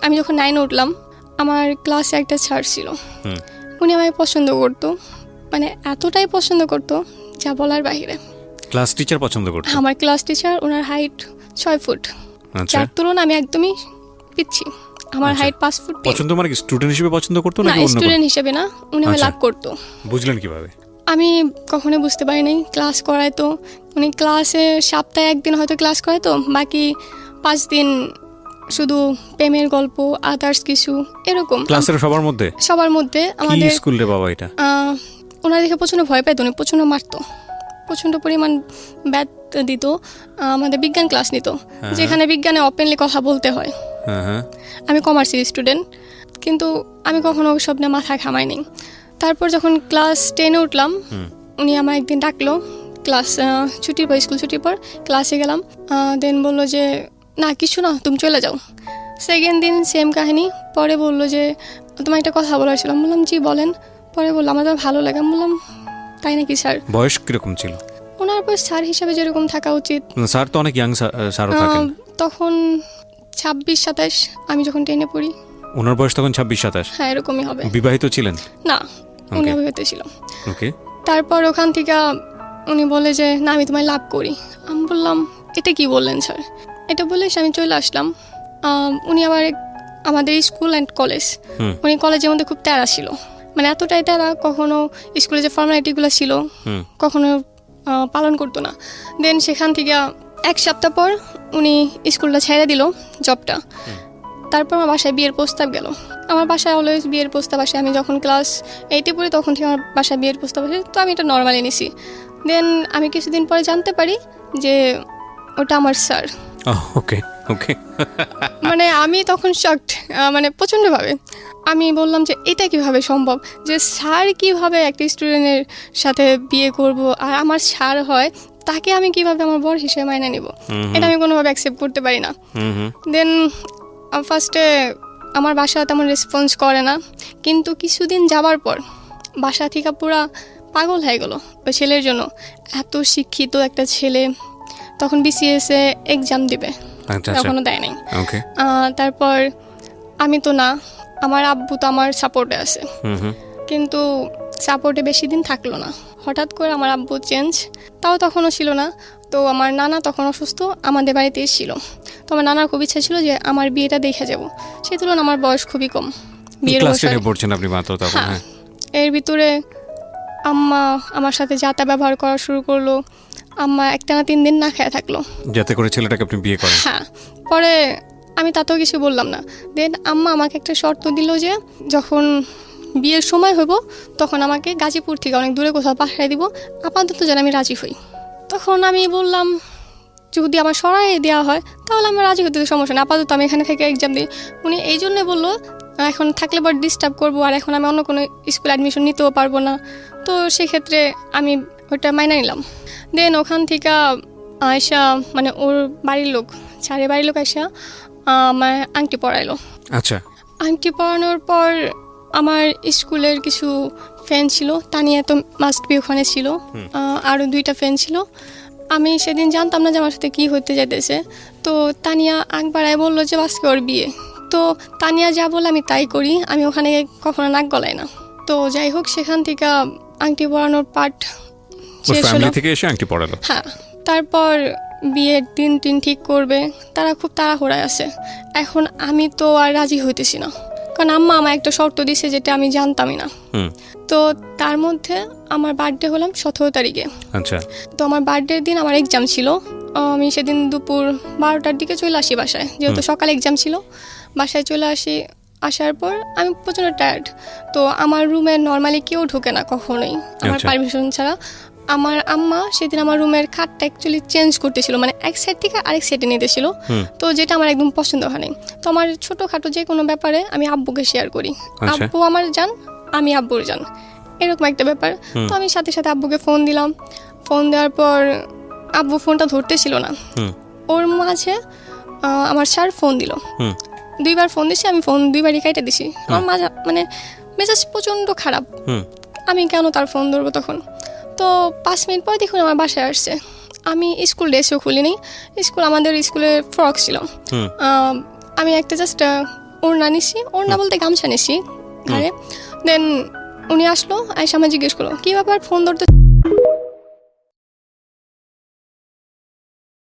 আমি যখন 9 উঠলাম, আমার ক্লাসে একটা স্যার ছিল, উনি আমাকে পছন্দ করতো, মানে এতটাই পছন্দ করতো যা বলার বাইরে। ক্লাস টিচার পছন্দ করতো? আমার ক্লাস টিচার, ওনার হাইট 6 ফুট, যার তুলনায় আমি একদমই পিচ্ছি। আমার হাইট 5 ফুট। পছন্দ মানে কি স্টুডেন্ট হিসেবে পছন্দ করতো না? স্টুডেন্ট হিসেবে না, উনি আমাকে লাভ করতো। বুঝলেন কিভাবে? আমি কখনো বুঝতে পারি নাই। ক্লাস করাইতো উনি, ক্লাসে সপ্তাহে 1 দিন হয়তো ক্লাস করাইতো, বাকি 5 দিন শুধু প্রেমের গল্প, আদার্স কিছু এরকম। ক্লাসের সবার মধ্যে? সবার মধ্যে। আমাদের স্কুল রে বাবা এটা। ওনার দেখে প্রচণ্ড ভয় পাইতো, উনি প্রচণ্ড মারতো, প্রচণ্ড পরিমাণ ব্যাট দিত। আমাদের বিজ্ঞান ক্লাস নিত, যেখানে বিজ্ঞানে ওপেনলি কথা বলতে হয়। আমি কমার্সের স্টুডেন্ট, কিন্তু আমি কখনো সব নিয়ে মাথা ঘামাইনি। তারপর যখন ক্লাস 10-এ উঠলাম, উনি আমার একদিন ডাকলো, ক্লাস ছুটির পর, স্কুল ছুটির পর ক্লাসে গেলাম। দেন বললো যে না কিছু না, তুমি চলে যাও। সেকেন্ড দিন সেম কাহিনী। পরে বললো যে তোমার একটা কথা বলার ছিল। আমি বললাম জি বলেন। পরে বললো আমার তো ভালো লাগে। আমি বললাম তাই নাকি স্যার? বয়স কিরকম ছিল ওনার? বয়স স্যার হিসাবে যেরকম থাকা উচিত। স্যার তো অনেক ইয়াং স্যারও থাকেন। তখন 26-27, আমি যখন 10-এ পড়ি। ওনার বয়স তখন 26-27? হ্যাঁ, এরকমই হবে। বিবাহিত ছিলেন? না, উনি অবিবাহিত ছিল। ওকে। তারপর ওখান থেকে উনি বলে যে না আমি তোমায় লাভ করি। আমি বললাম এটা কি বললেন স্যার? এটা বলে আমি চলে আসলাম। উনি আবার আমাদের স্কুল অ্যান্ড কলেজ, উনি কলেজের মধ্যে খুব তেড়া ছিল, মানে এতটাই তেড়া, কখনো স্কুলে যে ফর্মালিটিগুলো ছিল কখনো পালন করতো না। দেন সেখান থেকে 1 সপ্তাহ পর উনি স্কুলটা ছেড়ে দিল, জবটা। তারপর আমার বাসায় বিয়ের প্রস্তাব গেল। আমার বাসায় অলওয়েজ বিয়ের প্রস্তাব আসে। আমি যখন ক্লাস 8-এ পড়ি তখন থেকে আমার বাসায় বিয়ের প্রস্তাব আসে, তো আমি এটা নর্মালি নিছি। দেন আমি কিছুদিন পরে জানতে পারি যে ওটা আমার স্যার। ওকে ওকে। মানে আমি তখন শকড, মানে প্রচণ্ডভাবে। আমি বললাম যে এটা কিভাবে সম্ভব, যে স্যার কিভাবে একটা স্টুডেন্টের সাথে বিয়ে করব, আর আমার স্যার হয়, তাকে আমি কিভাবে আমার বর হিসেবে মাইনে নিব? এটা আমি কোনোভাবে অ্যাকসেপ্ট করতে পারি না। দেন ফার্স্টে আমার বাসা তেমন রেসপন্স করে না, কিন্তু কিছুদিন যাবার পর বাসা থেকে পুরা পাগল হয়ে গেল ওই ছেলের জন্য। এত শিক্ষিত একটা ছেলে, তখন বিসিএসে এক্সাম দিবে, এখনো দেয় নাই। তারপর আমি তো না, আমার আব্বু তো আমার সাপোর্টে আছে, কিন্তু সাপোর্টে বেশি দিন থাকলো না। হঠাৎ করে আমার আব্বু চেঞ্জ, তাও তখনও ছিল না। তো আমার নানা তখন অসুস্থ, আমাদের বাড়িতে এসেছিল। তো আমার নানার খুব ইচ্ছা ছিল যে আমার বিয়েটা দেখে যাব। সেই তুলনায় আমার বয়স খুবই কম, বিয়ের বয়স। হ্যাঁ, এর ভিতরে আম্মা আমার সাথে যাতা ব্যবহার করা শুরু করলো। আম্মা একটানা 3 দিন না খেয়ে থাকলো, যাতে করে ছেলেটাকে আপনি বিয়ে করেন। হ্যাঁ। পরে আমি তাতেও কিছু বললাম না। দেন আম্মা আমাকে একটা শর্ত দিল যে যখন বিয়ের সময় হইব তখন আমাকে গাজীপুর থেকে অনেক দূরে কোথাও পাঠিয়ে দিব, আপাতত যেন আমি রাজি হই। তখন আমি বললাম যদি আমার সরাই দেওয়া হয় তাহলে আমি রাজি হতে, সমস্যা না, আপাতত আমি এখানে থেকে এক্সাম দিই। উনি এই জন্যে বললো এখন থাকলে পর ডিস্টার্ব করবো, আর এখন আমি অন্য কোনো স্কুলে অ্যাডমিশন নিতেও পারবো না। তো সেক্ষেত্রে আমি ওটা মাইনা নিলাম। দেন ওখান থেকে আয়সা, মানে ওর বাড়ির লোক, চারে বাড়ির লোক আয়সা আমার আংটি পরাইলো। আচ্ছা। আংটি পরানোর পর আমার স্কুলের কিছু ফ্রেন্ড ছিল, তানিয়া তো মাস্ট বি ওখানে ছিল, আরও 2টা ফ্রেন্ড ছিল। আমি সেদিন জানতাম না যে আমার সাথে কী হতে যেতেছে। তো তানিয়া একবারায় বললো যে আজকে ওর বিয়ে। তো তানিয়া যা বলে আমি তাই করি, আমি ওখানে কখনো নাক গলাই না। তো যাই হোক, সেখান থেকে আংটি পরানোর পার্ট শেষ হলো। হ্যাঁ, তারপর বিয়ের দিন ঠিক করবে, তারা খুব তাড়াহুড়ায় আছে। এখন আমি তো আর রাজি হইতেছি না, কারণ আম্মা আমার একটা শর্ত দিছে যেটা আমি জানতামই না। তো তার মধ্যে আমার বার্থডে হলাম 17 তারিখে। আচ্ছা। তো আমার বার্থডের দিন আমার এক্সাম ছিল। আমি সেদিন দুপুর 12টার দিকে চলে আসি বাসায়, যেহেতু সকালে এক্সাম ছিল। বাসায় চলে আসি, আসার পর আমি প্রচণ্ড টায়ার্ড। তো আমার রুমে নর্মালি কেউ ঢোকে না কখনোই আমার পারমিশন ছাড়া। আমার আম্মা সেদিন আমার রুমের খাটটা অ্যাকচুয়ালি চেঞ্জ করতেছিল, মানে এক সাইড থেকে আরেক সাইডে নিতেছিল। তো যেটা আমার একদম পছন্দ হয়নি। তো আমার ছোটোখাটো যে কোনো ব্যাপারে আমি আব্বুকে শেয়ার করি, আব্বু আমার জান, আমি আব্বুর জান, এরকম একটা ব্যাপার। তো আমি সাথে সাথে আব্বুকে ফোন দিলাম। ফোন দেওয়ার পর আব্বু ফোনটা ধরতেছিল না। ওর মাঝে আমার স্যার ফোন দিল, 2বার ফোন দিছি, আমি ফোন 2বারই কাইটে দিছি। আমার মাঝে মানে মেজাজ প্রচণ্ড খারাপ, আমি কেন তার ফোন ধরবো তখন। তো 5 মিনিট পরে দেখুন আমার বাসায় আসছে। আমি স্কুল ড্রেসও খুলিনি, আমাদের স্কুলের ফ্রক ছিল। আমি একটা জাস্ট ওড়না নিছি, ওড়না বলতে গামছা নিছি ঘাড়ে। দেন উনি আসলো, আয়সা আমায় জিজ্ঞেস করলো কী ব্যাপার, ফোন ধরতে